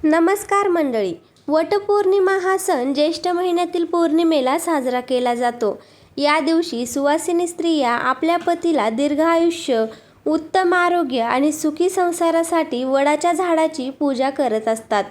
नमस्कार मंडळी. वटपौर्णिमा हा सण ज्येष्ठ महिन्यातील पौर्णिमेला साजरा केला जातो. या दिवशी सुवासिनी स्त्रिया आपल्या पतीला दीर्घ आयुष्य, उत्तम आरोग्य आणि सुखी संसारासाठी वडाच्या झाडाची पूजा करत असतात.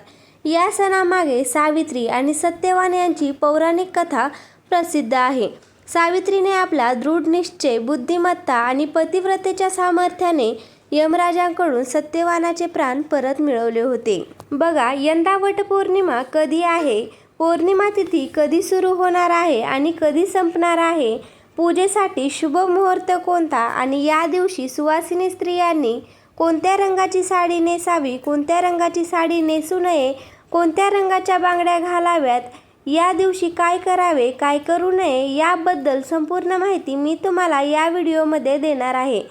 या सणामागे सावित्री आणि सत्यवान यांची पौराणिक कथा प्रसिद्ध आहे. सावित्रीने आपला दृढ निश्चय, बुद्धिमत्ता आणि पतिव्रतेच्या सामर्थ्याने यमराजांकडून सत्यवानाचे प्राण परत मिळवले होते. बघा, यंदा वटपौर्णिमा कधी आहे, पौर्णिमा तिथी कधी सुरू होणार आहे आणि कधी संपणार आहे, पूजेसाठी शुभ मुहूर्त कोणता आणि या दिवशी सुवासिनी स्त्रियांनी कोणत्या रंगाची साडी नेसावी, कोणत्या रंगाची साडी नेसू नये, कोणत्या रंगाच्या बांगड्या घालाव्यात, या दिवशी काय करावे, काय करू नये, याबद्दल संपूर्ण माहिती मी तुम्हाला या व्हिडिओमध्ये देणार आहे.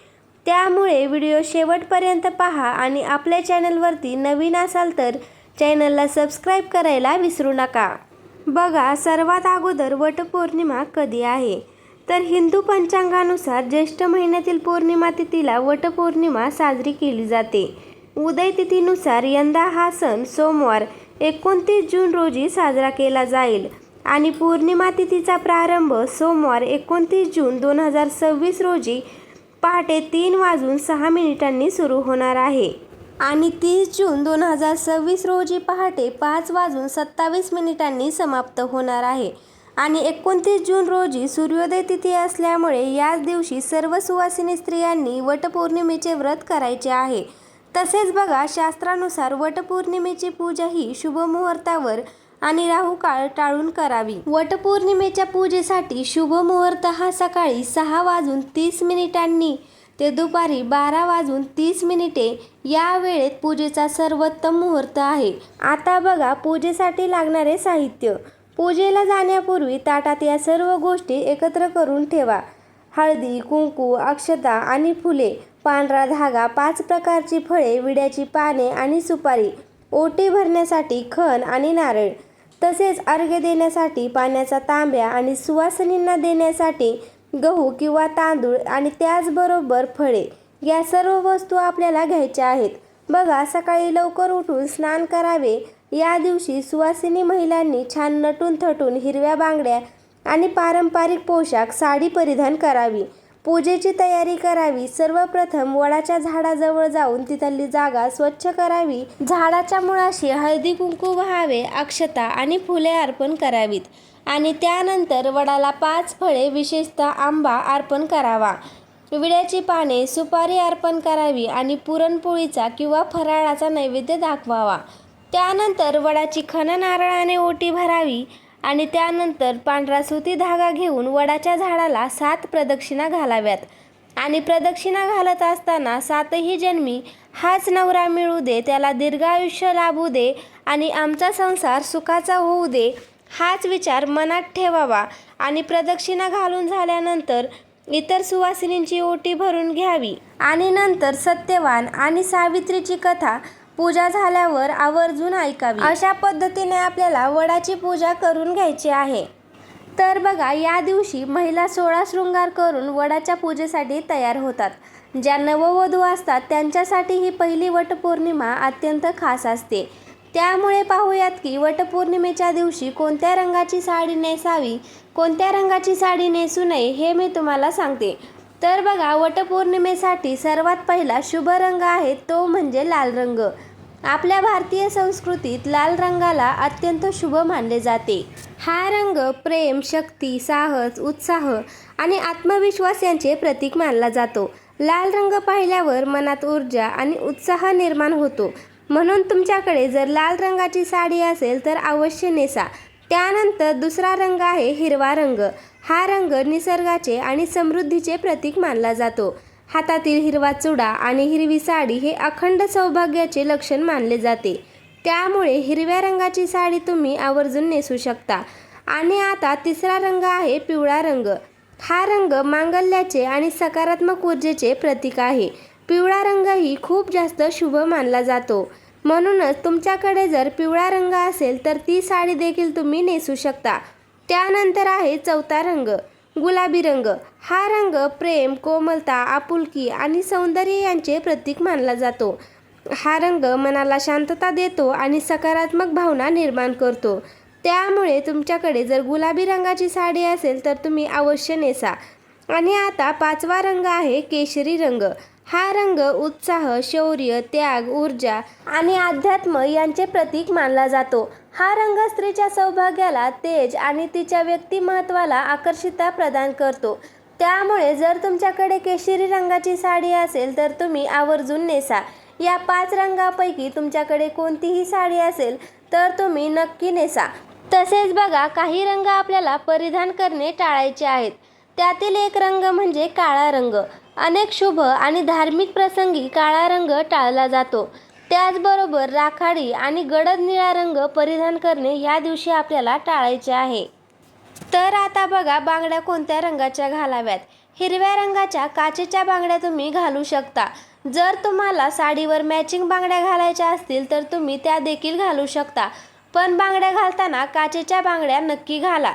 त्यामुळे व्हिडिओ शेवटपर्यंत पहा आणि आपल्या चॅनलवरती नवीन असाल तर चॅनलला सबस्क्राईब करायला विसरू नका. बघा, सर्वात अगोदर वटपौर्णिमा कधी आहे, तर हिंदू पंचांगानुसार ज्येष्ठ महिन्यातील पौर्णिमा तिथीला वटपौर्णिमा साजरी केली जाते. उदय तिथीनुसार यंदा हा सण सोमवार 29 जून रोजी साजरा केला जाईल आणि पौर्णिमा तिथीचा प्रारंभ सोमवार 29 जून 2026 रोजी पहाटे 3:06 सुरू होणार आहे आणि 30 जून 2026 रोजी पहाटे 5:27 समाप्त होणार आहे. आणि 29 जून रोजी सूर्योदय तिथी असल्यामुळे याच दिवशी सर्व सुवासिनी स्त्रियांनी वटपौर्णिमेचे व्रत करायचे आहे. तसेच बघा, शास्त्रानुसार वटपौर्णिमेची पूजा ही शुभ मुहूर्तावर आणि राहू काळ टाळून करावी. वटपौर्णिमेच्या पूजेसाठी शुभ मुहूर्त हा सकाळी 6:30 ते दुपारी 12:30 या वेळेत पूजेचा सर्वोत्तम मुहूर्त आहे. आता बघा, पूजेसाठी लागणारे साहित्य. पूजेला जाण्यापूर्वी ताटात या सर्व गोष्टी एकत्र करून ठेवा. हळदी, कुंकू, अक्षता आणि फुले, पांढरा धागा, 5 प्रकारची फळे, विड्याची पाने आणि सुपारी, ओटी भरण्यासाठी खण आणि नारळ, तसेच अर्घ्य देण्यासाठी पाण्याचा तांब्या आणि सुवासिनींना देण्यासाठी गहू किंवा तांदूळ आणि त्याचबरोबर फळे, या सर्व वस्तू आपल्याला घ्यायच्या आहेत. बघा, सकाळी लवकर उठून स्नान करावे. या दिवशी सुवासिनी महिलांनी छान नटून थटून हिरव्या बांगड्या आणि पारंपरिक पोशाख, साडी परिधान करावी. पूजेची तयारी करावी. सर्वप्रथम वडाच्या झाडाजवळ जाऊन तिथली जागा स्वच्छ करावी. झाडाच्या मुळाशी हळदी कुंकू व्हावे, अक्षता आणि फुले अर्पण करावीत आणि त्यानंतर वडाला 5 फळे, विशेषतः आंबा अर्पण करावा. विड्याची पाने, सुपारी अर्पण करावी आणि पुरणपोळीचा किंवा फराळाचा नैवेद्य दाखवावा. त्यानंतर वडाची खण नारळाने ओटी भरावी आणि त्यानंतर पांढरा सुती धागा घेऊन वडाच्या झाडाला 7 प्रदक्षिणा घालाव्यात आणि प्रदक्षिणा घालत असताना 7ही जन्मी हाच नवरा मिळू दे, त्याला दीर्घ आयुष्य लाभू दे आणि आमचा संसार सुखाचा होऊ दे, हाच विचार मनात ठेवावा आणि प्रदक्षिणा घालून झाल्यानंतर इतर सुवासिनींची ओटी भरून घ्यावी आणि नंतर सत्यवान आणि सावित्रीची कथा पूजा झाल्यावर आवर्जून ऐकावी. अशा पद्धतीने आपल्याला वडाची पूजा करून घ्यायची आहे. तर बघा, या दिवशी महिला 16 शृंगार करून वडाच्या पूजेसाठी तयार होतात. ज्या नववधू असतात त्यांच्यासाठी ही पहिली वटपौर्णिमा अत्यंत खास असते. त्यामुळे पाहूयात की वटपौर्णिमेच्या दिवशी कोणत्या रंगाची साडी नेसावी, कोणत्या रंगाची साडी नेसू नये, हे मी तुम्हाला सांगते. तर बघा, वटपौर्णिमेसाठी सर्वात पहिला शुभ रंग आहे तो म्हणजे लाल रंग. आपल्या भारतीय संस्कृतीत लाल रंगाला अत्यंत शुभ मानले जाते. हा रंग प्रेम, शक्ती, साहस, उत्साह आणि आत्मविश्वास यांचे प्रतीक मानला जातो. लाल रंग पाहिल्यावर मनात ऊर्जा आणि उत्साह निर्माण होतो. म्हणून तुमच्याकडे जर लाल रंगाची साडी असेल तर अवश्य नेसा. त्यानंतर दुसरा रंग आहे हिरवा रंग. हा रंग निसर्गाचे आणि समृद्धीचे प्रतीक मानला जातो. हातातील हिरवा चुडा आणि हिरवी साडी हे अखंड सौभाग्याचे लक्षण मानले जाते. त्यामुळे हिरव्या रंगाची साडी तुम्ही आवर्जून नेसू शकता. आणि आता तिसरा रंग आहे पिवळा रंग. हा रंग मांगल्याचे आणि सकारात्मक ऊर्जेचे प्रतीक आहे. पिवळा रंगही खूप जास्त शुभ मानला जातो. म्हणूनच तुमच्याकडे जर पिवळा रंग असेल तर ती साडी देखील तुम्ही नेसू शकता. त्यानंतर आहे चौथा रंग गुलाबी रंग. हा रंग प्रेम, कोमलता, आपुलकी आणि सौंदर्य यांचे प्रतीक मानला जातो. हा रंग मनाला शांतता देतो आणि सकारात्मक भावना निर्माण करतो. त्यामुळे तुमच्याकडे जर गुलाबी रंगाची साडी असेल तर तुम्ही अवश्य नेसा. आणि आता 5वा रंग आहे केशरी रंग. हा रंग उत्साह, शौर्य, त्याग, ऊर्जा आणि अध्यात्म यांचे प्रतीक मानला जातो. हा रंग स्त्रीच्या सौभाग्याला, तेज आणि तिच्या व्यक्तिमत्त्वाला आकर्षकता प्रदान करतो. त्यामुळे जर तुमच्याकडे केशरी रंगाची साडी असेल तर तुम्ही आवर्जून नेसा. या 5 रंगांपैकी तुमच्याकडे कोणतीही साडी असेल तर तुम्ही नक्की नेसा. तसेच बघा, काही रंग आपल्याला परिधान करणे टाळायचे आहेत. त्यातील एक रंग म्हणजे काळा रंग. अनेक शुभ आणि धार्मिक प्रसंगी काळा रंग टाळला जातो. त्याचबरोबर राखाडी आणि गडद निळा रंग परिधान करणे ह्या दिवशी आपल्याला टाळायचे आहे. तर आता बघा, बांगड्या कोणत्या रंगाच्या घालाव्यात. हिरव्या रंगाच्या काचेच्या बांगड्या तुम्ही घालू शकता. जर तुम्हाला साडीवर मॅचिंग बांगड्या घालायच्या असतील तर तुम्ही त्या देखील घालू शकता. पण बांगड्या घालताना काचेच्या बांगड्या नक्की घाला.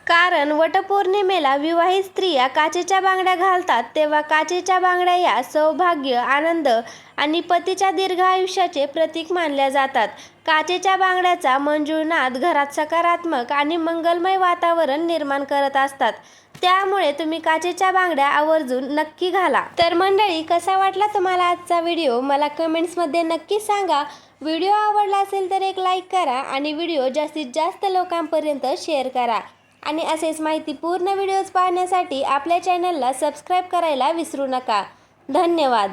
कारण वटपौर्णिमेला विवाहित स्त्रिया काचेच्या बांगड्या घालतात, तेव्हा काचेच्या बांगड्या या सौभाग्य, आनंद आणि पतीच्या दीर्घ आयुष्याचे प्रतीक मानल्या जातात. काचेच्या बांगड्याचा मंजूळ नाद घरात सकारात्मक आणि मंगलमय वातावरण निर्माण करत असतात. त्यामुळे तुम्ही काचेच्या बांगड्या आवर्जून नक्की घाला. तर मंडळी, कसा वाटला तुम्हाला आजचा व्हिडिओ मला कमेंट्समध्ये नक्की सांगा. व्हिडिओ आवडला असेल तर एक लाईक करा आणि व्हिडिओ जास्तीत जास्त लोकांपर्यंत शेअर करा. आणि असेच माहितीपूर्ण व्हिडिओज पाहण्यासाठी आपल्या चॅनलला सबस्क्राईब करायला विसरू नका. धन्यवाद.